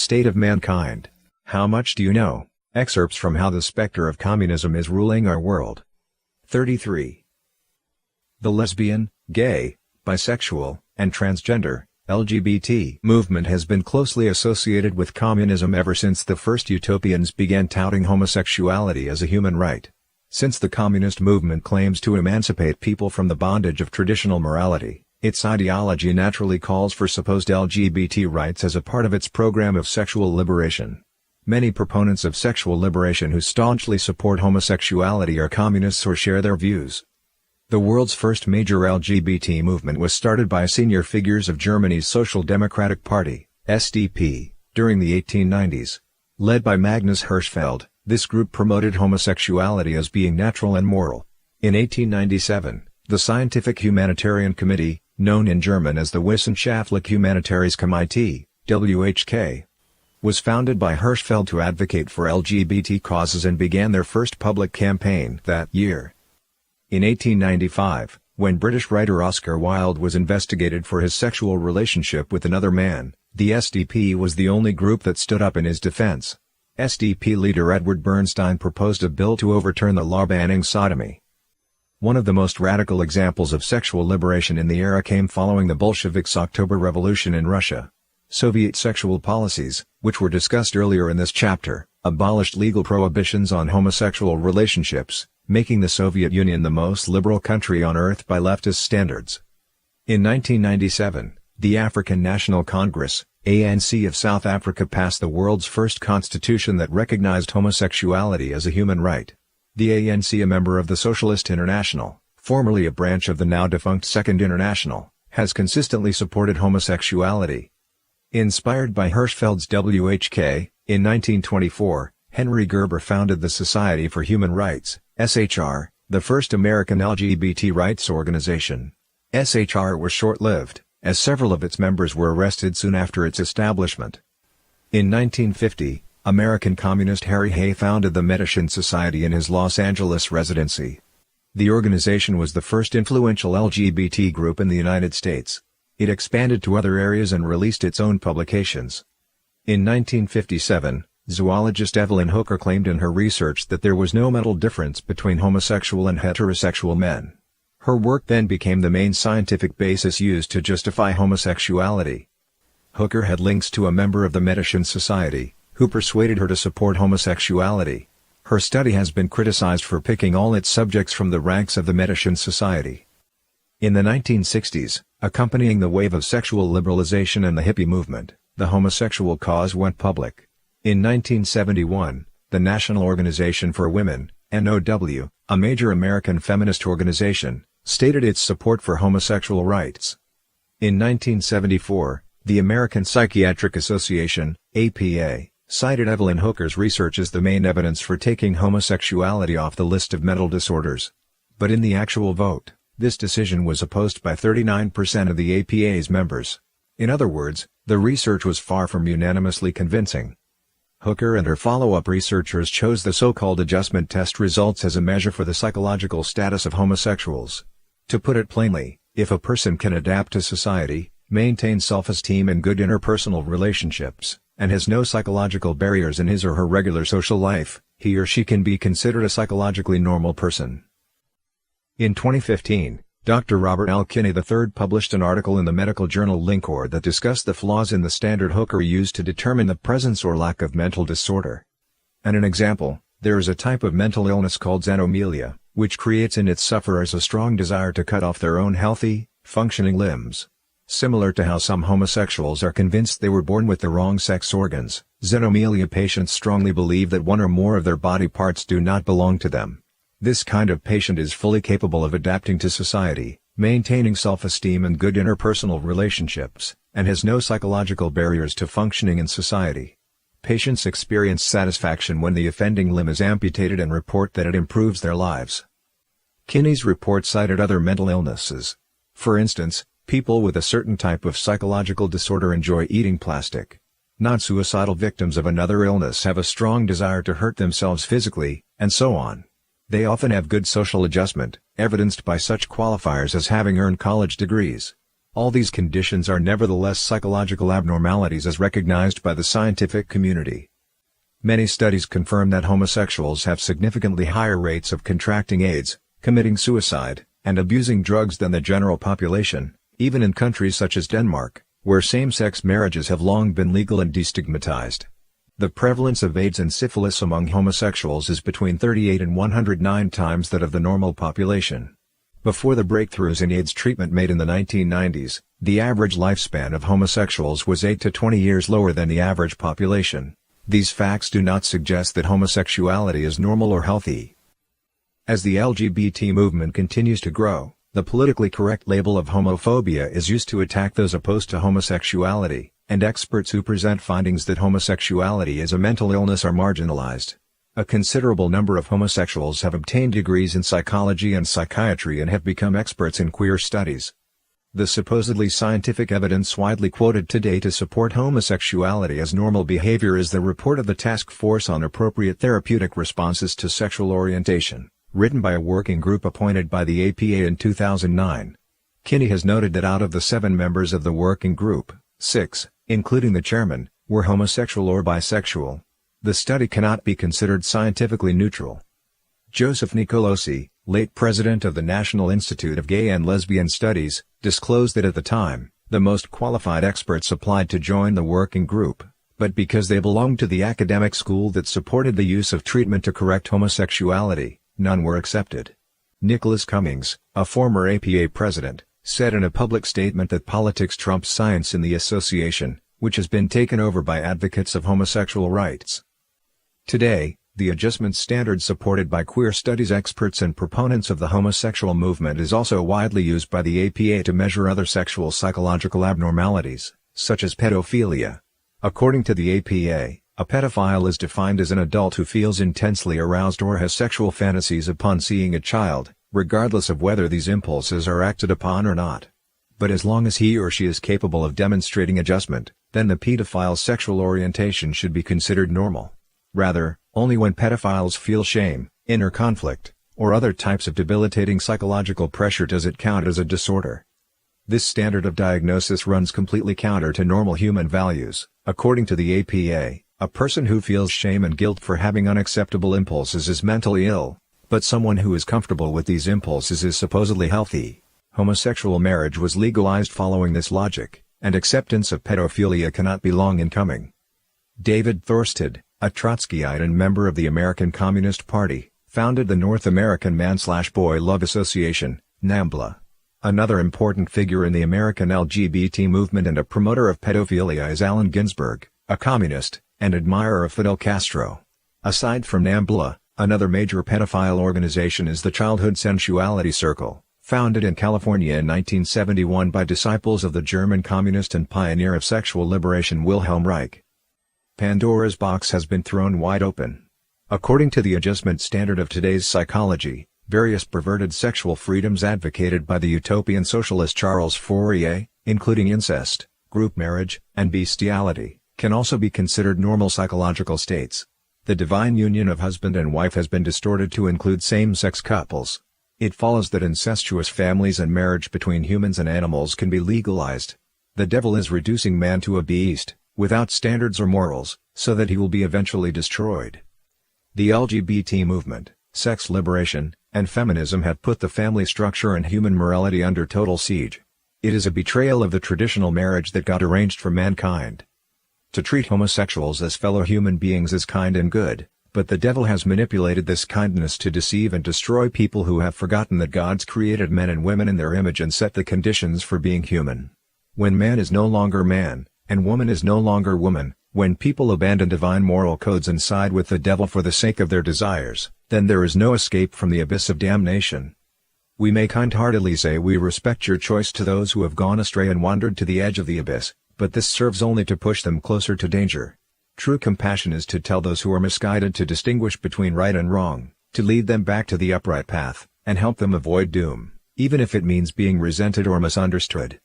State of Mankind. How much do you know? Excerpts from How the Spectre of Communism is Ruling Our World. 33. The lesbian, gay, bisexual, and transgender (LGBT) movement has been closely associated with communism ever since the first utopians began touting homosexuality as a human right. Since the communist movement claims to emancipate people from the bondage of traditional morality, its ideology naturally calls for supposed LGBT rights as a part of its program of sexual liberation. Many proponents of sexual liberation who staunchly support homosexuality are communists or share their views. The world's first major LGBT movement was started by senior figures of Germany's Social Democratic Party, SDP, during the 1890s. Led by Magnus Hirschfeld, this group promoted homosexuality as being natural and moral. In 1897, the Scientific Humanitarian Committee, known in German as the Wissenschaftliche Humanitätskomitee, WHK, was founded by Hirschfeld to advocate for LGBT causes and began their first public campaign that year. In 1895, when British writer Oscar Wilde was investigated for his sexual relationship with another man, the SDP was the only group that stood up in his defense. SDP leader Edward Bernstein proposed a bill to overturn the law banning sodomy. One of the most radical examples of sexual liberation in the era came following the Bolsheviks' October Revolution in Russia. Soviet sexual policies, which were discussed earlier in this chapter, abolished legal prohibitions on homosexual relationships, making the Soviet Union the most liberal country on earth by leftist standards. In 1997, the African National Congress, ANC of South Africa passed the world's first constitution that recognized homosexuality as a human right. The ANC, a member of the Socialist International, formerly a branch of the now-defunct Second International, has consistently supported homosexuality. Inspired by Hirschfeld's WHK, in 1924, Henry Gerber founded the Society for Human Rights, SHR, the first American LGBT rights organization. SHR was short-lived, as several of its members were arrested soon after its establishment. In 1950, American communist Harry Hay founded the Medicine Society in his Los Angeles residency. The organization was the first influential LGBT group in the United States. It expanded to other areas and released its own publications. In 1957, zoologist Evelyn Hooker claimed in her research that there was no mental difference between homosexual and heterosexual men. Her work then became the main scientific basis used to justify homosexuality. Hooker had links to a member of the Medicine Society, who persuaded her to support homosexuality. Her study has been criticized for picking all its subjects from the ranks of the Medicine Society. In the 1960s, accompanying the wave of sexual liberalization and the hippie movement, the homosexual cause went public. In 1971, the National Organization for Women, NOW, a major American feminist organization, stated its support for homosexual rights. In 1974, the American Psychiatric Association, APA, cited Evelyn Hooker's research as the main evidence for taking homosexuality off the list of mental disorders. But in the actual vote, this decision was opposed by 39% of the APA's members. In other words, the research was far from unanimously convincing. Hooker and her follow-up researchers chose the so-called adjustment test results as a measure for the psychological status of homosexuals. To put it plainly, if a person can adapt to society, maintain self-esteem and good interpersonal relationships, and has no psychological barriers in his or her regular social life, he or she can be considered a psychologically normal person. In 2015, Dr. Robert L. Kinney III published an article in the medical journal Lincor that discussed the flaws in the standard Hooker used to determine the presence or lack of mental disorder. And an example, there is a type of mental illness called xenomelia, which creates in its sufferers a strong desire to cut off their own healthy, functioning limbs. Similar to how some homosexuals are convinced they were born with the wrong sex organs, xenomelia patients strongly believe that one or more of their body parts do not belong to them. This kind of patient is fully capable of adapting to society, maintaining self-esteem and good interpersonal relationships, and has no psychological barriers to functioning in society. Patients experience satisfaction when the offending limb is amputated and report that it improves their lives. Kinney's report cited other mental illnesses. For instance, people with a certain type of psychological disorder enjoy eating plastic. Non-suicidal victims of another illness have a strong desire to hurt themselves physically, and so on. They often have good social adjustment, evidenced by such qualifiers as having earned college degrees. All these conditions are nevertheless psychological abnormalities as recognized by the scientific community. Many studies confirm that homosexuals have significantly higher rates of contracting AIDS, committing suicide, and abusing drugs than the general population, even in countries such as Denmark, where same-sex marriages have long been legal and destigmatized. The prevalence of AIDS and syphilis among homosexuals is between 38 and 109 times that of the normal population. Before the breakthroughs in AIDS treatment made in the 1990s, the average lifespan of homosexuals was 8 to 20 years lower than the average population. These facts do not suggest that homosexuality is normal or healthy. As the LGBT movement continues to grow, the politically correct label of homophobia is used to attack those opposed to homosexuality, and experts who present findings that homosexuality is a mental illness are marginalized. A considerable number of homosexuals have obtained degrees in psychology and psychiatry and have become experts in queer studies. The supposedly scientific evidence widely quoted today to support homosexuality as normal behavior is the report of the Task Force on Appropriate Therapeutic Responses to Sexual Orientation, written by a working group appointed by the APA in 2009. Kinney has noted that out of the 7 members of the working group, 6, including the chairman, were homosexual or bisexual. The study cannot be considered scientifically neutral. Joseph Nicolosi, late president of the National Institute of Gay and Lesbian Studies, disclosed that at the time, the most qualified experts applied to join the working group, but because they belonged to the academic school that supported the use of treatment to correct homosexuality, none were accepted. Nicholas Cummings, a former APA president, said in a public statement that politics trumps science in the association, which has been taken over by advocates of homosexual rights. Today, the adjustment standard supported by queer studies experts and proponents of the homosexual movement is also widely used by the APA to measure other sexual psychological abnormalities, such as pedophilia. According to the APA, a pedophile is defined as an adult who feels intensely aroused or has sexual fantasies upon seeing a child, regardless of whether these impulses are acted upon or not. But as long as he or she is capable of demonstrating adjustment, then the pedophile's sexual orientation should be considered normal. Rather, only when pedophiles feel shame, inner conflict, or other types of debilitating psychological pressure does it count as a disorder. This standard of diagnosis runs completely counter to normal human values. According to the APA, a person who feels shame and guilt for having unacceptable impulses is mentally ill, but someone who is comfortable with these impulses is supposedly healthy. Homosexual marriage was legalized following this logic, and acceptance of pedophilia cannot be long in coming. David Thorsted, a Trotskyite and member of the American Communist Party, founded the North American Man/Boy Love Association, NAMBLA. Another important figure in the American LGBT movement and a promoter of pedophilia is Allen Ginsberg, a communist, and admirer of Fidel Castro. Aside from NAMBLA, another major pedophile organization is the Childhood Sensuality Circle, founded in California in 1971 by disciples of the German communist and pioneer of sexual liberation Wilhelm Reich. Pandora's box has been thrown wide open. According to the adjustment standard of today's psychology, various perverted sexual freedoms advocated by the utopian socialist Charles Fourier, including incest, group marriage, and bestiality, can also be considered normal psychological states. The divine union of husband and wife has been distorted to include same-sex couples. It follows that incestuous families and marriage between humans and animals can be legalized. The devil is reducing man to a beast, without standards or morals, so that he will be eventually destroyed. The LGBT movement, sex liberation, and feminism have put the family structure and human morality under total siege. It is a betrayal of the traditional marriage that God arranged for mankind. To treat homosexuals as fellow human beings is kind and good, but the devil has manipulated this kindness to deceive and destroy people who have forgotten that God's created men and women in their image and set the conditions for being human. When man is no longer man, and woman is no longer woman, when people abandon divine moral codes and side with the devil for the sake of their desires, then there is no escape from the abyss of damnation. We may kind-heartedly say we respect your choice to those who have gone astray and wandered to the edge of the abyss, but this serves only to push them closer to danger. True compassion is to tell those who are misguided to distinguish between right and wrong, to lead them back to the upright path, and help them avoid doom, even if it means being resented or misunderstood.